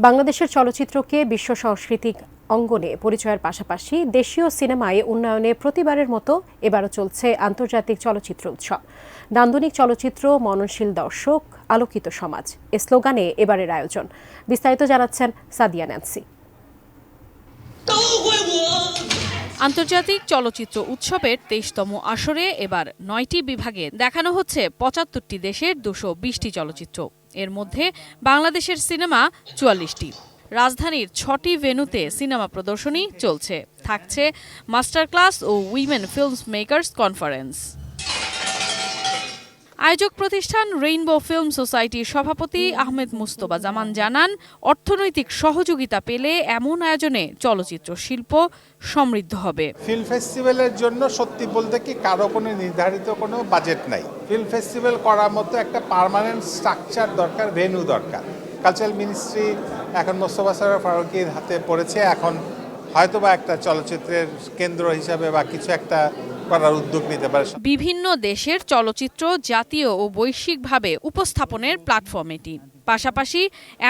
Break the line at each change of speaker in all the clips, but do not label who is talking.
বাংলাদেশের চলচ্চিত্রকে বিশ্ব সাংস্কৃতিক অঙ্গনে পরিচয়ের পাশাপাশি দেশীয় সিনেমায় উন্নয়নে প্রতিবারের মতো এবারও চলছে আন্তর্জাতিক চলচ্চিত্র উৎসব। নান্দনিক চলচ্চিত্র, মননশীল দর্শক, আলোকিত সমাজ এ স্লোগানে এবারের আয়োজন। বিস্তারিত জানাচ্ছেন সাদিয়া ন্যান্সি।
আন্তর্জাতিক চলচ্চিত্র উৎসবের ২৩তম আসরে এবার ৯টি বিভাগে দেখানো হচ্ছে ৭৫টি দেশের ২২০টি চলচ্চিত্র। এর মধ্যে বাংলাদেশের সিনেমা ৪৪টি। রাজধানীর ৬টি ভেন্যুতে সিনেমা প্রদর্শনী চলছে। থাকছে মাস্টার ক্লাস ও উইমেন ফিল্মস মেকার্স কনফারেন্স। আয়োজক প্রতিষ্ঠান রেইনবো ফিল্ম সোসাইটির সভাপতি আহমেদ মুস্তফা জামান জানান, অর্থনৈতিক সহযোগিতা পেলে এমন আয়োজনে চলচ্চিত্র শিল্প সমৃদ্ধ হবে।
ফিল্ম ফেস্টিভ্যালের জন্য সত্যি বলতে কি কারো কোনো নির্ধারিত কোনো বাজেট নাই। ফিল্ম ফেস্টিভ্যাল করার মতো একটা পার্মানেন্ট স্ট্রাকচার দরকার, ভেন্যু দরকার। কালচারাল মিনিস্ট্রি এখন মোস্তফা সরোয়ার ফারুকীর হাতে পড়েছে। এখন হয়তোবা একটা চলচ্চিত্রের কেন্দ্র হিসাবে বা কিছু একটা করার উদ্যোগ নিতে পারে।
বিভিন্ন দেশের চলচ্চিত্র জাতীয় ও বৈশ্বিকভাবে উপস্থাপনের প্ল্যাটফর্ম এটি। পাশাপাশি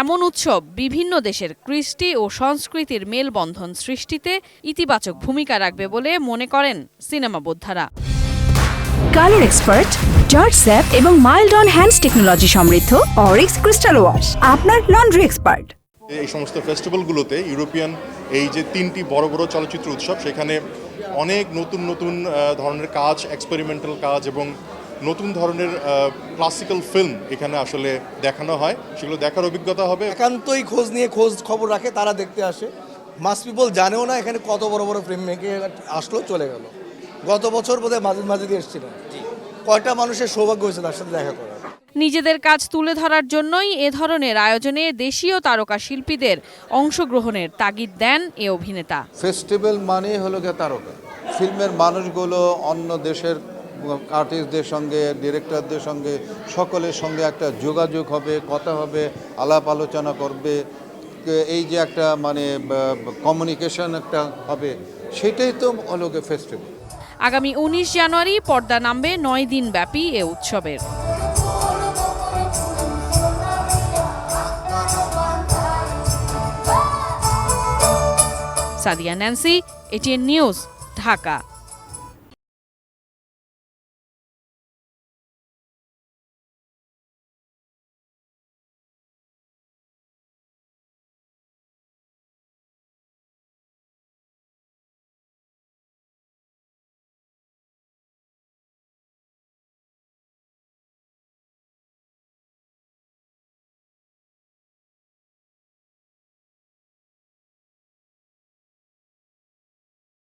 এমন উৎসব বিভিন্ন দেশের কৃষ্টি ও সংস্কৃতির মেলবন্ধন সৃষ্টিতে ইতিবাচক ভূমিকা রাখবে বলে মনে করেন সিনেমা বোদ্ধারা।
কালার এক্সপার্ট, জর্জ স্যাপ এবং মাইল্ড অন হ্যান্ডস টেকনোলজি সমৃদ্ধ অরিক্স ক্রিস্টাল ওয়াশ আপনার লন্ড্রি এক্সপার্ট।
এই সমস্ত ফেস্টিভ্যালগুলোতে ইউরোপিয়ান এই যে ৩টি বড় বড় চলচ্চিত্র উৎসব, সেখানে অনেক নতুন নতুন ধরনের কাজ, এক্সপেরিমেন্টাল কাজ এবং নতুন ধরনের ক্লাসিক্যাল ফিল্ম এখানে আসলে দেখানো হয়। সেগুলো দেখার অভিজ্ঞতা হবে।
একান্তই খোঁজ খবর রাখে, তারা দেখতে আসে। মাস পিপল জানেও না এখানে কত বড় বড় ফিল্ম মেকে আসলো, চলে গেল। গত বছর বোধহয় মাঝে এসেছিলেন, কয়টা মানুষের সৌভাগ্য হয়েছে তার সাথে দেখা করার।
নিজেদের কাজ তুলে ধরার জন্যই এ ধরনের আয়োজনে দেশীয় তারকা শিল্পীদের অংশগ্রহণের তাগিদ দেন এ অভিনেতা।
ফেস্টিভ্যাল মানে হলো গিয়ে তারকা। ফিল্মের মানুষগুলো অন্য দেশের আর্টিস্টদের সঙ্গে, ডিরেক্টরদের সঙ্গে, সকলের সঙ্গে একটা যোগাযোগ হবে, কথা হবে, আলাপ আলোচনা করবে। এই যে একটা মানে কমিউনিকেশন একটা হবে, সেটাই তো হলো গিয়ে ফেস্টিভ্যাল।
আগামী ১৯ জানুয়ারি পর্দা নামবে ৯ দিন ব্যাপী এ উৎসবের। Sadia Nancy, ATN news, Dhaka.